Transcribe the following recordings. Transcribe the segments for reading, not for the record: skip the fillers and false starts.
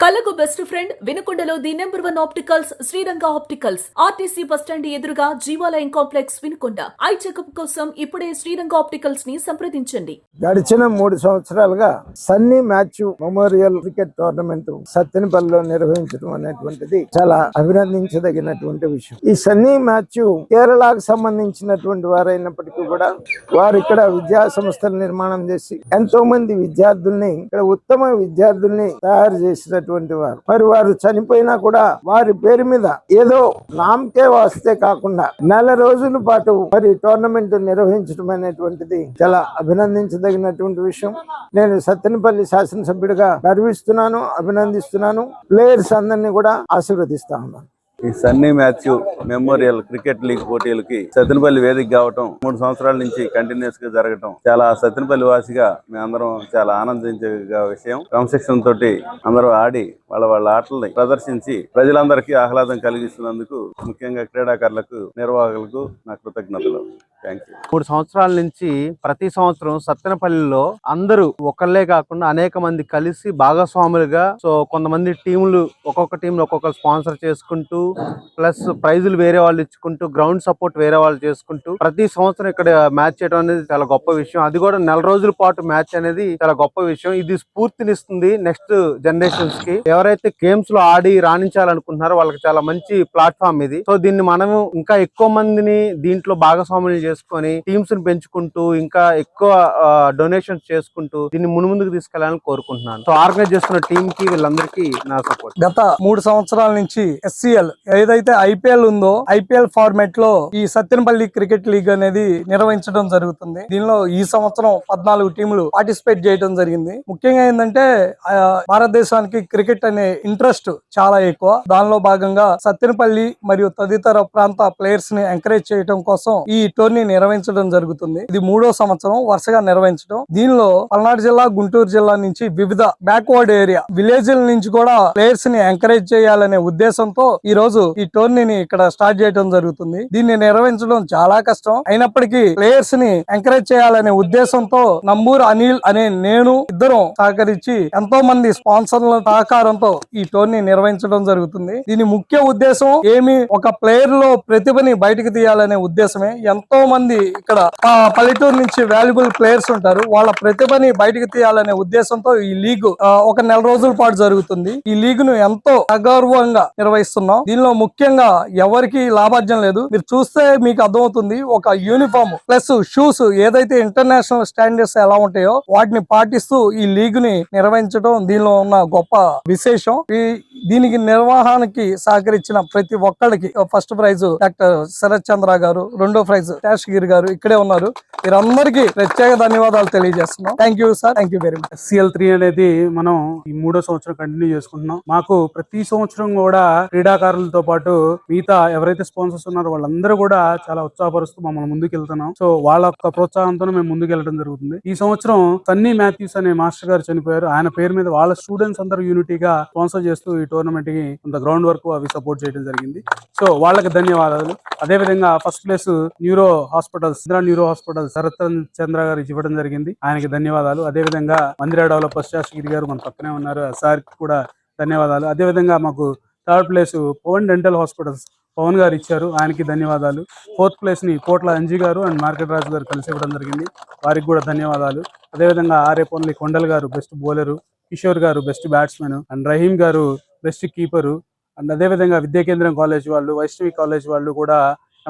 కళ్ళకు best friend వినుకొండలో the number 1 opticals Sriranga opticals RTC bus stand ఎదురుగా Jeevalayam complex Vinukonda. Eye checkup కోసం ఇప్పుడే శ్రీరంగ ఆప్టికల్స్ ని సంప్రదించండి. గడిచిన 3 సంవత్సరాలుగా Sunny Mathew memorial cricket tournament సత్తెనపల్లిలో నిర్వహించడం అనేటువంటిది చాలా అభినందించదగినటువంటి విషయం. ఈ సన్నీ మ్యాథ్యూ కేరళకు సంబంధించినటువంటి వారైనప్పటికీ కూడా వారు ఇక్కడ విద్యా సంస్థల నిర్మాణం చేసి ఎంతో మంది విద్యార్థుల్ని ఇక్కడ ఉత్తమ విద్యార్థుల్ని తయారు చేసినటువంటి వారు. మరి వారు చనిపోయినా కూడా వారి పేరు మీద ఏదో నామకే వాస్తే కాకుండా నెల రోజుల పాటు మరి టోర్నమెంట్ నిర్వహించడం అనేటువంటిది చాలా అభినందించదగినటువంటి విషయం. నేను సత్తెనపల్లి శాసనసభ్యుడిగా గర్విస్తున్నాను, అభినందిస్తున్నాను. ప్లేయర్స్ అందరినీ కూడా ఆశీర్వదిస్తా ఉన్నాను. ఈ Sunny Mathew memorial cricket league పోటీలకి సత్తెనపల్లి వేదిక కావటం 3 సంవత్సరాల నుంచి కంటిన్యూస్ గా జరగటం చాలా సత్తెనపల్లి వాసిగా మేమందరం చాలా ఆనందించే విషయం. క్రమశిక్షణ తోటి అందరూ ఆడి వాళ్ళ ఆటల్ని ప్రదర్శించి ప్రజలందరికీ ఆహ్లాదం కలిగిస్తున్నందుకు ముఖ్యంగా క్రీడాకారులకు, నిర్వాహకులకు నా కృతజ్ఞతలు. 3 సంవత్సరాల నుంచి ప్రతి సంవత్సరం సత్తెనపల్లిలో అందరూ ఒకళ్ళే కాకుండా అనేక మంది కలిసి భాగస్వాములుగా, సో కొంతమంది టీములు ఒక్కొక్క టీంలు ఒక్కొక్క స్పాన్సర్ చేసుకుంటూ, ప్లస్ ప్రైజులు వేరే వాళ్ళు ఇచ్చుకుంటూ, గ్రౌండ్ సపోర్ట్ వేరే వాళ్ళు చేసుకుంటూ ప్రతి సంవత్సరం ఇక్కడ మ్యాచ్ చేయడం అనేది చాలా గొప్ప విషయం. అది కూడా నెల రోజుల పాటు మ్యాచ్ అనేది చాలా గొప్ప విషయం. ఇది స్ఫూర్తినిస్తుంది నెక్స్ట్ జనరేషన్స్ కి. ఎవరైతే గేమ్స్ లో ఆడి రాణించాలనుకుంటున్నారో వాళ్ళకి చాలా మంచి ప్లాట్ఫామ్ ఇది. సో దీన్ని మనం ఇంకా ఎక్కువ మందిని దీంట్లో భాగస్వాములు చేసుకొని టీమ్స్ ని పెంచుకుంటూ ఇంకా ఎక్కువ డొనేషన్స్ చేసుకుంటూ దీన్ని ముందుకు తీసుకెళ్లాలని కోరుకుంటున్నాను. సో ఆర్గనైజ్ చేస్తున్న టీమ్ కి వీళ్ళందరికీ నా సపోర్ట్. గత 3 సంవత్సరాల నుంచి SCL ఏదైతే IPL ఉందో IPL ఫార్మాట్ లో ఈ సత్తెనపల్లి క్రికెట్ లీగ్ అనేది నిర్వహించడం జరుగుతుంది. దీనిలో ఈ సంవత్సరం 14 టీములు పార్టిసిపేట్ చేయడం జరిగింది. ముఖ్యంగా ఏంటంటే భారతదేశానికి క్రికెట్ అనే ఇంట్రెస్ట్ చాలా ఎక్కువ. దానిలో భాగంగా సత్తెనపల్లి మరియు తదితర ప్రాంత ప్లేయర్స్ ని ఎంకరేజ్ చేయడం కోసం ఈ టోర్నీ నిర్వహించడం జరుగుతుంది. ఇది 3వ సంవత్సరం వరుసగా నిర్వహించడం. దీనిలో పల్నాడు జిల్లా, గుంటూరు జిల్లా నుంచి వివిధ బ్యాక్వర్డ్ ఏరియా విలేజ్ల నుంచి కూడా ప్లేయర్స్ ని ఎంకరేజ్ చేయాలనే ఉద్దేశంతో ఈ రోజు ఈ టోర్నీని ఇక్కడ స్టార్ట్ చేయడం జరుగుతుంది. దీన్ని నిర్వహించడం చాలా కష్టం అయినప్పటికీ ప్లేయర్స్ ని ఎంకరేజ్ చేయాలనే ఉద్దేశంతో నంబూరు అనిల్ అనే నేను ఇద్దరం సహకరించి ఎంతో మంది స్పాన్సర్ల సహకారంతో ఈ టోర్నీ నిర్వహించడం జరుగుతుంది. దీని ముఖ్య ఉద్దేశం ఏమి, ఒక ప్లేయర్ లో ప్రతిభని బయటకు తీయాలనే ఉద్దేశమే. ఎంతో మంది ఇక్కడ పల్లెటూరు నుంచి వాల్యుబుల్ ప్లేయర్స్ ఉంటారు. వాళ్ళ ప్రతిభని బయటకు తీయాలనే ఉద్దేశంతో ఈ లీగ్ ఒక నెల రోజుల పాటు జరుగుతుంది. ఈ లీగ్ ను ఎంతో అగౌరవంగా నిర్వహిస్తున్నాం. దీనిలో ముఖ్యంగా ఎవరికి లాభార్జన లేదు. మీరు చూస్తే మీకు అర్థమవుతుంది. ఒక యూనిఫామ్ ప్లస్ షూస్ ఏదైతే ఇంటర్నేషనల్ స్టాండర్డ్స్ ఎలా ఉంటాయో వాటిని పాటిస్తూ ఈ లీగ్ ని నిర్వహించడం దీనిలో ఉన్న గొప్ప విశేషం. దీనికి నిర్వహణకి సహకరించిన ప్రతి ఒక్కరికి first prize doctor Sarath Chandra గారు, రెండో ప్రైజ్ గిరి గారు ఇక్కడే ఉన్నారు. వీరందరికీ ప్రత్యేక ధన్యవాదాలు తెలియజేస్తున్నాం. Thank you sir, thank you very much. SCL3 అనేది మనం ఈ 3వ సంవత్సరం కంటిన్యూ చేసుకుంటున్నాం. మాకు ప్రతి సంవత్సరం కూడా క్రీడాకారులతో పాటు మిగతా ఎవరైతే స్పాన్సర్స్ ఉన్నారో వాళ్ళందరూ కూడా చాలా ఉత్సాహపరుస్తూ మమ్మల్ని ముందుకు వెళ్తున్నాం. సో వాళ్ళ యొక్క ప్రోత్సాహంతో మేము ముందుకు వెళ్ళడం జరుగుతుంది. ఈ సంవత్సరం సన్నీ మ్యాథ్యూస్ అనే మాస్టర్ గారు చనిపోయారు. ఆయన పేరు మీద వాళ్ళ స్టూడెంట్స్ అందరూ యూనిటీగా స్పాన్సర్ చేస్తూ ఈ టోర్నమెంట్ కి కొంత గ్రౌండ్ వర్క్ అవి సపోర్ట్ చేయడం జరిగింది. సో వాళ్ళకి ధన్యవాదాలు. అదే విధంగా first place neuro hospital Sarath Chandra గారు ఇవ్వడం జరిగింది. ఆయనకి ధన్యవాదాలు. అదే విధంగా మందిరా డెవలపర్స్ గిరి గారు మన పక్కనే ఉన్నారు, సార్ కి కూడా ధన్యవాదాలు. అదే విధంగా మాకు 3rd place Pavan dental hospitals Pavan గారు ఇచ్చారు, ఆయనకి ధన్యవాదాలు. 4th ప్లేస్ ని కోట్ల అంజీ గారు అండ్ మార్కెట్ రాజు గారు కలిసి ఇవ్వడం జరిగింది, వారికి కూడా ధన్యవాదాలు. అదేవిధంగా ఆరేపల్లి కొండల్ గారు బెస్ట్ బౌలరు, కిషోర్ గారు బెస్ట్ బ్యాట్స్మెన్ అండ్ రహీం గారు బెస్ట్ కీపరు అండ్ అదేవిధంగా విద్యాకేంద్రం కాలేజ్ వాళ్ళు, వైష్ణవి కాలేజ్ వాళ్ళు కూడా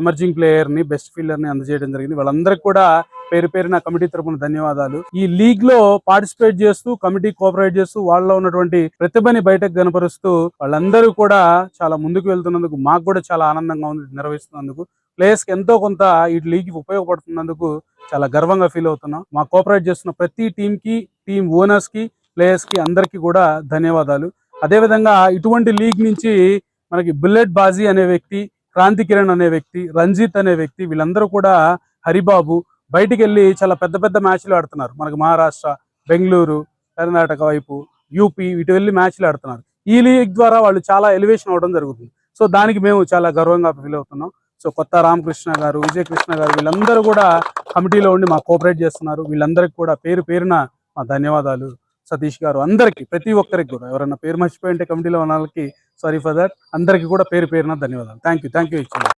ఎమర్జింగ్ ప్లేయర్ ని, బెస్ట్ ఫీల్డర్ ని అందజేయడం జరిగింది. వాళ్ళందరికీ కూడా పేరు పేరున కమిటీ తరపున ధన్యవాదాలు. ఈ లీగ్ లో పార్టిసిపేట్ చేస్తూ కమిటీ కోఆపరేట్ చేస్తూ వాళ్ళలో ఉన్నటువంటి ప్రతిభని బయటకు కనపరుస్తూ వాళ్ళందరూ కూడా చాలా ముందుకు వెళ్తున్నందుకు మాకు కూడా చాలా ఆనందంగా ఉంది. నిర్వహిస్తున్నందుకు ప్లేయర్స్ కి ఎంతో కొంత ఈ లీగ్ ఉపయోగపడుతున్నందుకు చాలా గర్వంగా ఫీల్ అవుతున్నాం. మా కోఆపరేట్ చేస్తున్న ప్రతి టీం కి, టీం ఓనర్స్ కి, ప్లేయర్స్ కి అందరికీ కూడా ధన్యవాదాలు. అదేవిధంగా ఇటువంటి లీగ్ నుంచి మనకి బుల్లెట్ బాజీ అనే వ్యక్తి, క్రాంతి కిరణ్ అనే వ్యక్తి, రంజిత్ అనే వ్యక్తి, వీళ్ళందరూ కూడా హరిబాబు బయటికి వెళ్ళి చాలా పెద్ద పెద్ద మ్యాచ్లు ఆడుతున్నారు. మనకు మహారాష్ట్ర, బెంగళూరు, కర్ణాటక వైపు, యూపీ ఇటు వెళ్ళి మ్యాచ్లు ఆడుతున్నారు. ఈ లీగ్ ద్వారా వాళ్ళు చాలా ఎలివేషన్ అవడం జరుగుతుంది. సో దానికి మేము చాలా గర్వంగా ఫీల్ అవుతున్నాం. సో కొత్త రామకృష్ణ గారు, విజయకృష్ణ గారు వీళ్ళందరూ కూడా కమిటీలో ఉండి మాకు కోఆపరేట్ చేస్తున్నారు. వీళ్ళందరికీ కూడా పేరు పేరున మా ధన్యవాదాలు. సతీష్ గారు, అందరికి ప్రతి ఒక్కరికి కూడా, ఎవరైనా పేరు మర్చిపోయి ఉంటే కమిటీలో ఉన్న వాళ్ళకి సారీ ఫర్ దట్, అందరికి కూడా పేరు పేరున ధన్యవాదాలు. థ్యాంక్ యూ ఇచ్చాను.